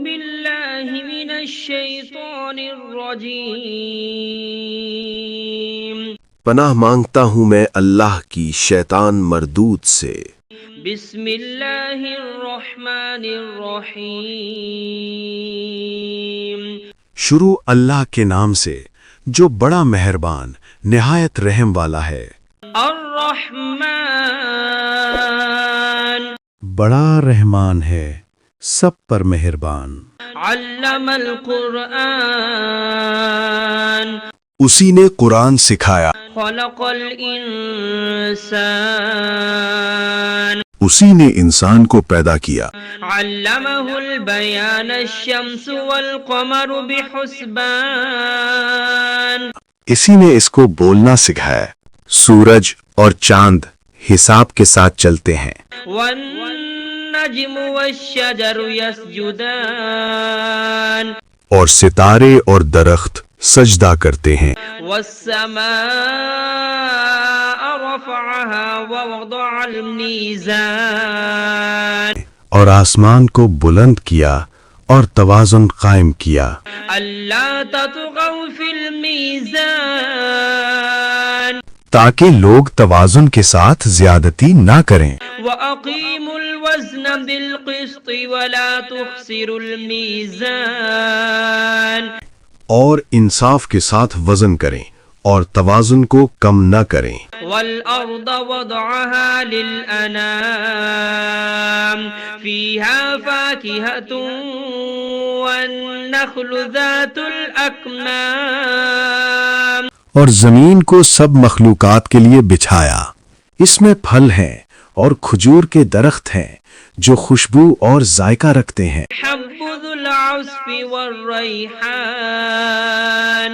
بالله من الشيطان الرجيم پناہ مانگتا ہوں میں اللہ کی شیطان مردود سے۔ بسم اللہ الرحمن الرحیم شروع اللہ کے نام سے جو بڑا مہربان نہایت رحم والا ہے۔ الرحمن بڑا رحمان ہے، سب پر مہربان۔ علم القرآن اسی نے قرآن سکھایا، خلق الانسان اسی نے انسان کو پیدا کیا۔ علمہ البیان الشمس والقمر بحسبان اسی نے اس کو بولنا سکھایا، سورج اور چاند حساب کے ساتھ چلتے ہیں۔ والنجم والشجر يسجدان اور ستارے اور درخت سجدہ کرتے ہیں۔ والسماء رفعها ووضع الميزان اور آسمان کو بلند کیا اور توازن قائم کیا، ألا تطغوا في الميزان تاکہ لوگ توازن کے ساتھ زیادتی نہ کریں۔ وأقيموا الوزن بالقسط ولا تخسروا الميزان اور انصاف کے ساتھ وزن کریں اور توازن کو کم نہ کریں۔ والأرض وضعها للأنام فيها فاكهة والنخل ذات الأكمام اور زمین کو سب مخلوقات کے لیے بچھایا، اس میں پھل ہیں اور کھجور کے درخت ہیں جو خوشبو اور ذائقہ رکھتے ہیں۔ حب ذو العصف والريحان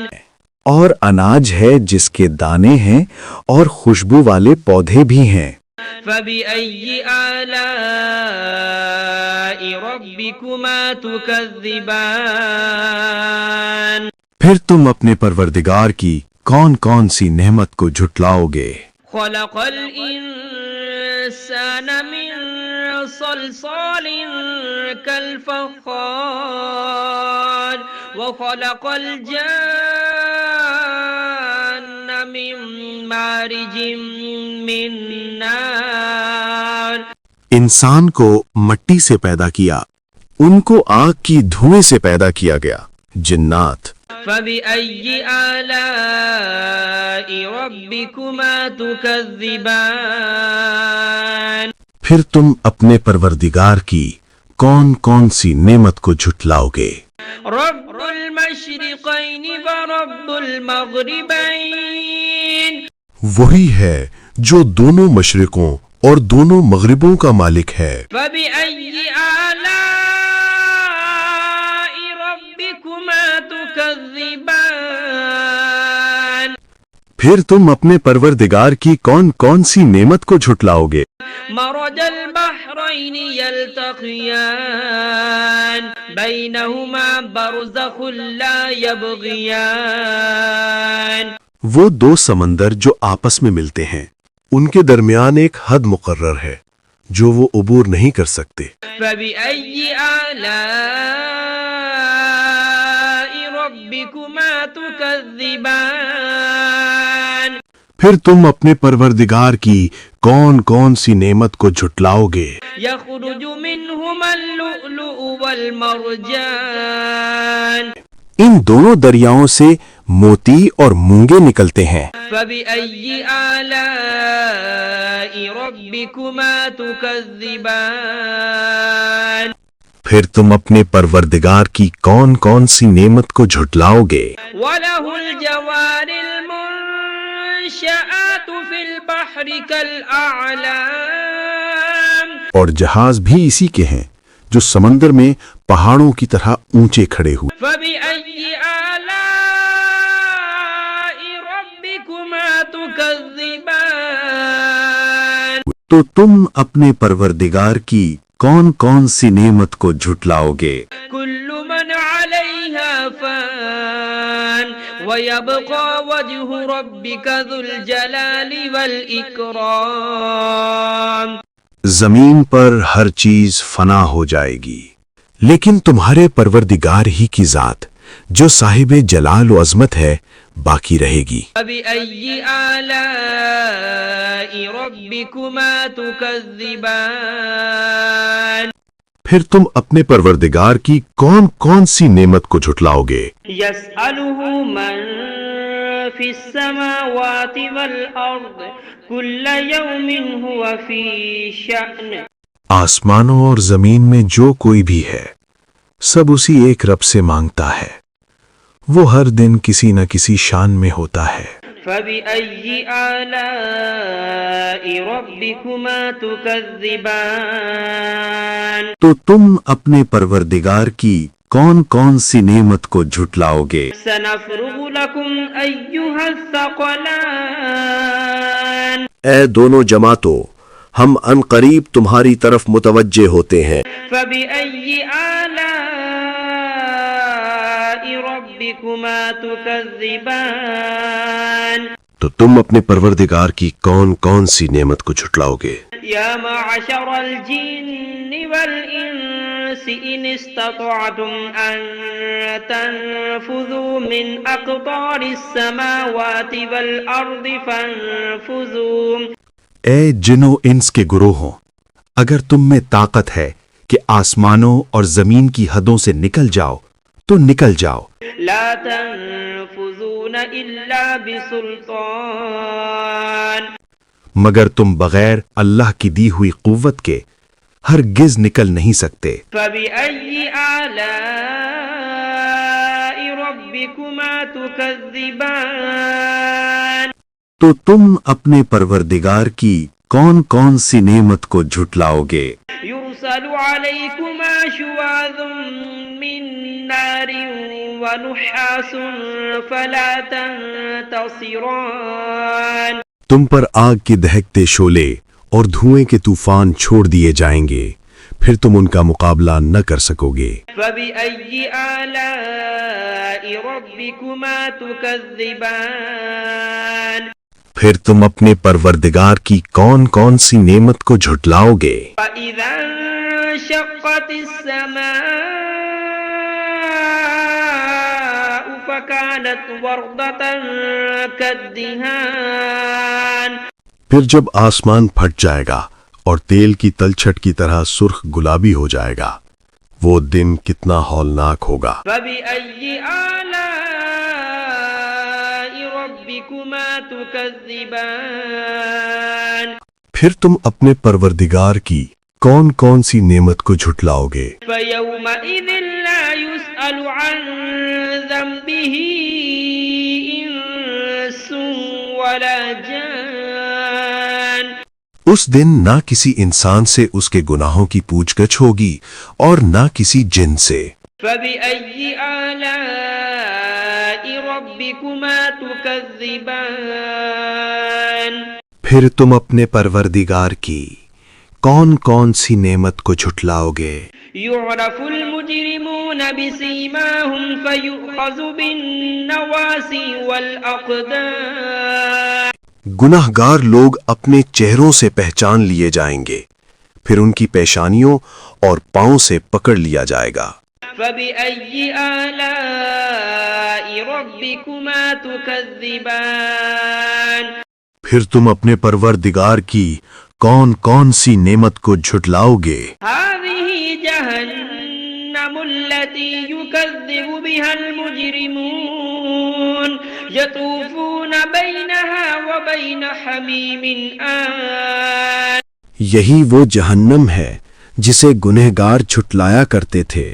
اور اناج ہے جس کے دانے ہیں اور خوشبو والے پودے بھی ہیں۔ فبأي آلاء ربكما تكذبان پھر تم اپنے پروردگار کی کون کون سی نعمت کو جھٹلاؤ گے؟ خلق الإنسان من صلصال كالفخار وخلق الجان من مارج من نار انسان کو مٹی سے پیدا کیا، ان کو آگ کی دھوئیں سے پیدا کیا گیا۔ جنات فبأي آلاء ربكما تكذبان پھر تم اپنے پروردگار کی کون کون سی نعمت کو جھٹلاؤ گے؟ رب المشرقين ورب المغربين وہی ہے جو دونوں مشرقوں اور دونوں مغربوں کا مالک ہے۔ فبأي آلاء ربكما تكذبان پھر تم اپنے پروردگار کی کون کون سی نعمت کو جھٹلاؤ گے؟ مرج البحرين يلتقيان بينهما برزخ لا يبغيان وہ دو سمندر جو آپس میں ملتے ہیں، ان کے درمیان ایک حد مقرر ہے جو وہ عبور نہیں کر سکتے۔ فبأي آلاء ربكما تكذبان پھر تم اپنے پروردگار کی کون کون سی نعمت کو جھٹلاؤ گے؟ يخرج منهما اللؤلؤ والمرجان ان دونوں دریاؤں سے موتی اور مونگے نکلتے ہیں۔ فبأي آلاء ربكما تكذبان پھر تم اپنے پروردگار کی کون کون سی نعمت کو جھٹلاؤ گے؟ وله الجوار المنشآت في البحر كالأعلام اور جہاز بھی اسی کے ہیں جو سمندر میں پہاڑوں کی طرح اونچے کھڑے ہوئے۔ فبأي آلاء ربكما تكذبان تو تم اپنے پروردگار کی کون کون سی نعمت کو جھٹلاؤ گے؟ كل من عليها فان ويبقى وجه ربك ذو الجلال والإكرام زمین پر ہر چیز فنا ہو جائے گی، لیکن تمہارے پروردگار ہی کی ذات جو صاحب جلال و عظمت ہے باقی رہے گی۔ فبأي آلاء ربكما تكذبان پھر تم اپنے پروردگار کی کون کون سی نعمت کو جھٹلاؤ گے؟ يسأله من في السماوات والأرض كل يوم هو في شأن آسمانوں اور زمین میں جو کوئی بھی ہے سب اسی ایک رب سے مانگتا ہے، وہ ہر دن کسی نہ کسی شان میں ہوتا ہے۔ فبأي آلاء ربكما تكذبان تو تم اپنے پروردگار کی کون کون سی نعمت کو جھٹلاؤ گے؟ سنفرغ لكم أيها الثقلان اے دونوں جماعتوں، ہم ان قریب تمہاری طرف متوجہ ہوتے ہیں۔ فبأي آلاء ربكما تكذبان تو تم اپنے پروردگار کی کون کون سی نعمت کو جھٹلاؤ گے؟ يا معشر الجن والإنس إن استطعتم أن تنفذوا من أقطار السماوات والأرض فانفذوا اے جن و انس کے گروہوں، اگر تم میں طاقت ہے کہ آسمانوں اور زمین کی حدوں سے نکل جاؤ تو نکل جاؤ، لا تنفذون إلا بسلطان مگر تم بغیر اللہ کی دی ہوئی قوت کے ہرگز نکل نہیں سکتے۔ فبأي آلاء ربكما تكذبان تو تم اپنے پروردگار کی کون کون سی نعمت کو جھٹلاؤ گے؟ يرسل عليكما شواظ من نار ونحاس فلا تنتصران تم پر آگ کے دہکتے شعلے اور دھوئیں کے طوفان چھوڑ دیے جائیں گے، پھر تم ان کا مقابلہ نہ کر سکو گے۔ فبأي آلاء ربكما تكذبان پھر تم اپنے پروردگار کی کون کون سی نعمت کو جھٹلاؤ گے؟ فإذا انشقت السماء فكانت وردة كالدهان پھر جب آسمان پھٹ جائے گا اور تیل کی تلچھٹ کی طرح سرخ گلابی ہو جائے گا، وہ دن کتنا ہولناک ہوگا۔ فبأي آلاء ربكما تكذبان پھر تم اپنے پروردگار کی کون کون سی نعمت کو جھٹلاؤ گے؟ فيومئذ لا يسأل عن ذنبه إنس ولا جان اس دن نہ کسی انسان سے اس کے گناہوں کی پوچھ گچھ ہوگی اور نہ کسی جن سے۔ فبأي آلاء ربكما تكذبان پھر تم اپنے پروردگار کی کون کون سی نعمت کو جھٹلاؤ گے؟ يعرف المجرمون بسيماهم فيؤخذ بالنواصي والأقدام گناہ گار لوگ اپنے چہروں سے پہچان لیے جائیں گے، پھر ان کی پیشانیوں اور پاؤں سے پکڑ لیا جائے گا۔ فبأي آلاء ربكما تكذبان پھر تم اپنے پروردگار کی کون کون سی نعمت کو جھٹلاؤ گے؟ هذه جهنم التي يكذب بها المجرمون يطوفون بينها وبين حميم آن یہی وہ جہنم ہے جسے گنہگار جھٹلایا کرتے تھے،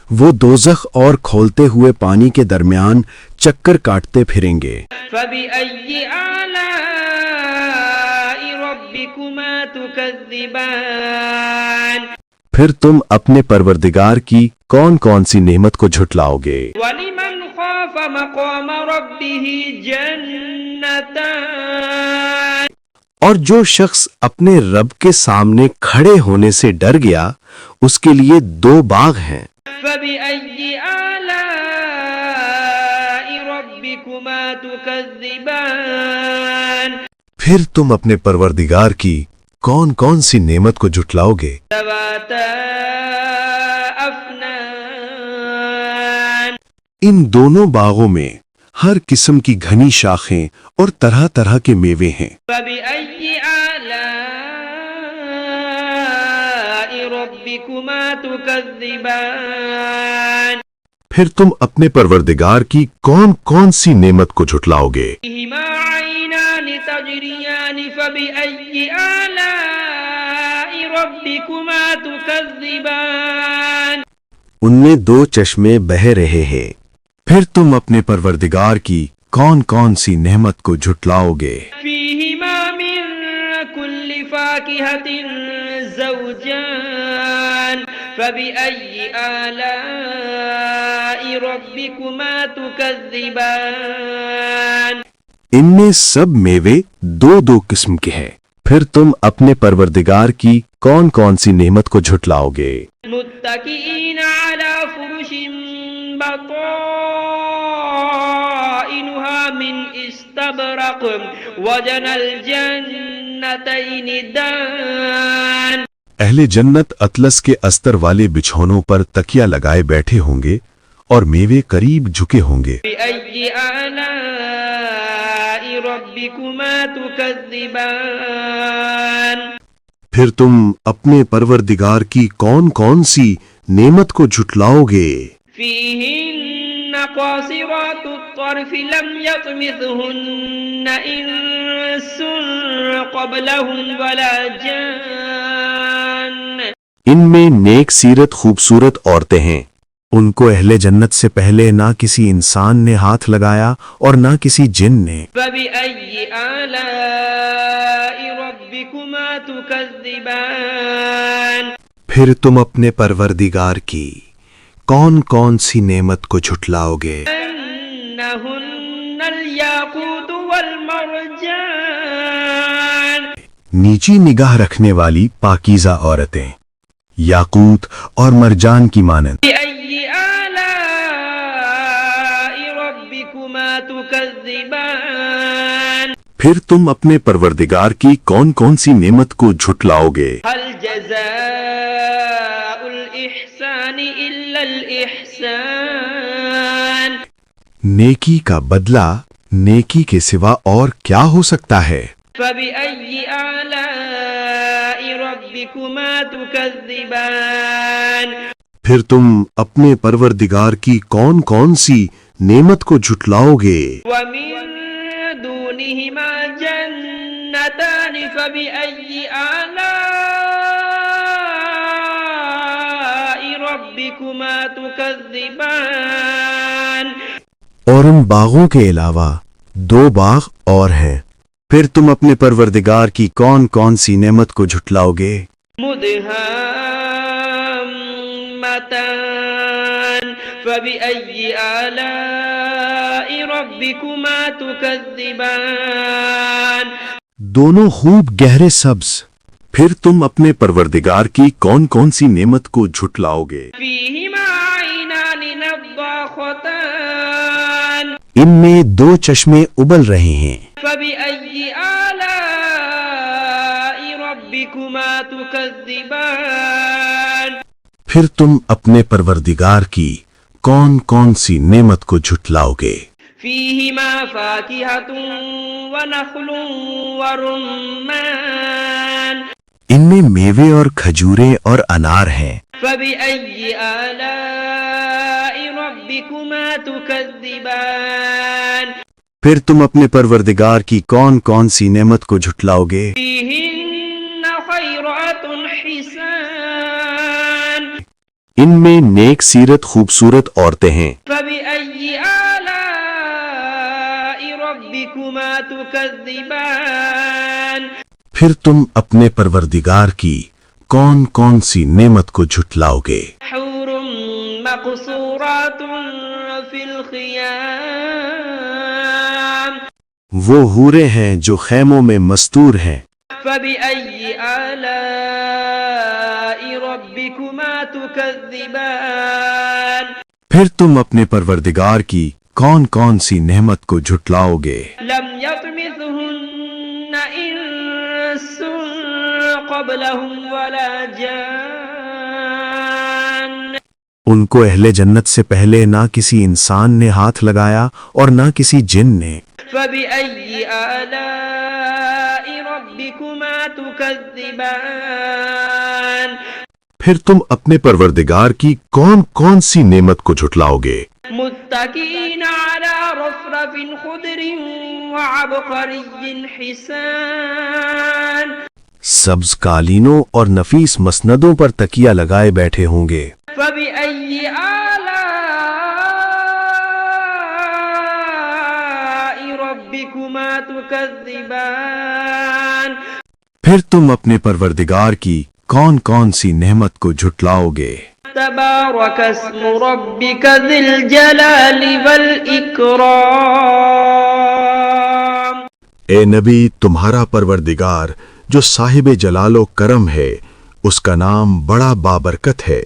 وہ دوزخ اور کھولتے ہوئے پانی کے درمیان چکر کاٹتے پھریں گے۔ فبأي آلاء ربكما تكذبان پھر تم اپنے پروردگار کی کون کون سی نعمت کو جھٹلاؤ گے؟ ولمن خاف مقام ربه جنتان اور جو شخص اپنے رب کے سامنے کھڑے ہونے سے ڈر گیا اس کے لیے 2 باغ ہیں۔ فبأي آلاء ربكما تكذبان پھر تم اپنے پروردگار کی کون کون سی نعمت کو جھٹلاؤ گے؟ ذواتا أفنان ان دونوں باغوں میں ہر قسم کی گھنی شاخیں اور طرح طرح کے میوے ہیں۔ فبأي آلاء ربكما تكذبان پھر تم اپنے پروردگار کی کون کون سی نعمت کو جھٹلاؤ گے؟ فيهما عينان تجريان فبأي آلاء ربكما تكذبان ان میں دو چشمے بہہ رہے ہیں، پھر تم اپنے پروردگار کی کون کون سی نعمت کو جھٹلاؤ گے؟ فيهما من كل فاكهة زوجان فبأي آلاء ربكما تكذبان ان میں سب میوے دو دو قسم کے ہیں، پھر تم اپنے پروردگار کی کون کون سی نعمت کو جھٹلاؤ گے؟ متكئين على فرش بطائنها من استبرق وجنى الجنتين دان اہل جنت اطلس کے استر والے بچھونوں پر تکیہ لگائے بیٹھے ہوں گے اور میوے قریب جھکے ہوں گے۔ بأي آلاء ربكما تكذبان پھر تم اپنے پروردگار کی کون کون سی نعمت کو جھٹلاؤ گے؟ فيهن قاصرات الطرف لم يطمثهن إنس قبلهم ولا جان ان میں نیک سیرت خوبصورت عورتیں ہیں، ان کو اہل جنت سے پہلے نہ کسی انسان نے ہاتھ لگایا اور نہ کسی جن نے۔ فبأي آلاء ربكما تكذبان پھر تم اپنے پروردگار کی کون کون سی نعمت کو جھٹلاؤ گے؟ أنهن الياقوت والمرجان نیچی نگاہ رکھنے والی پاکیزہ عورتیں، یاقوت اور مرجان کی مانند۔ بأي آلاء ربكما تكذبان پھر تم اپنے پروردگار کی کون کون سی نعمت کو جھٹلاؤ گے؟ هل جزاء الإحسان إلا الإحسان نیکی کا بدلہ نیکی کے سوا اور کیا ہو سکتا ہے؟ فبأي آلاء ربكما تكذبان پھر تم اپنے پروردگار کی کون کون سی نعمت کو جھٹلاؤ گے؟ ومن دونهما جنتان فبأي آلاء ربكما تكذبان اور ان باغوں کے علاوہ دو باغ اور ہیں، پھر تم اپنے پروردگار کی کون کون سی نعمت کو جھٹلاؤ گے؟ مدهامتان فبأي آلاء ربكما تكذبان دونوں خوب گہرے سبز، پھر تم اپنے پروردگار کی کون کون سی نعمت کو جھٹلاؤ گے؟ فيهما عينان نضاختان ان میں دو چشمے ابل رہے ہیں، فبأي آلاء ربكما تكذبان پھر تم اپنے پروردگار کی کون کون سی نعمت کو جھٹلاؤ گے؟ فيهما فاكهة ونخل ورمان ان میں میوے اور کھجوریں اور انار ہیں، فبأي آلاء ربكما تكذبان پھر تم اپنے پروردگار کی کون کون سی نعمت کو جھٹلاؤ گے؟ فيهن خيرات حسان ان میں نیک سیرت خوبصورت عورتیں ہیں، فبأي آلاء ربكما تكذبان پھر تم اپنے پروردگار کی کون کون سی نعمت کو جھٹلاؤ گے؟ حور مقصورات في الخيام وہ حوریں ہیں جو خیموں میں مستور ہیں، فبأي آلاء ربكما تكذبان پھر تم اپنے پروردگار کی کون کون سی نعمت کو جھٹلاؤ گے؟ لم يطمثهن إنس قبلهم ولا جان ان کو اہل جنت سے پہلے نہ کسی انسان نے ہاتھ لگایا اور نہ کسی جن نے. فبأي آلاء ربكما تكذبان پھر تم اپنے پروردگار کی کون کون سی نعمت کو جھٹلاؤ گے؟ متكئين على رفرف خضر وعبقري حسان سبز قالینوں اور نفیس مسندوں پر تکیہ لگائے بیٹھے ہوں گے. فبأي آلاء ربكما تكذبان پھر تم اپنے پروردگار کی کون کون سی نعمت کو جھٹلاؤ گے؟ تبارك اسم ربك ذي الجلال والإكرام اے نبی، تمہارا پروردگار جو صاحب جلال و کرم ہے، اس کا نام بڑا بابرکت ہے.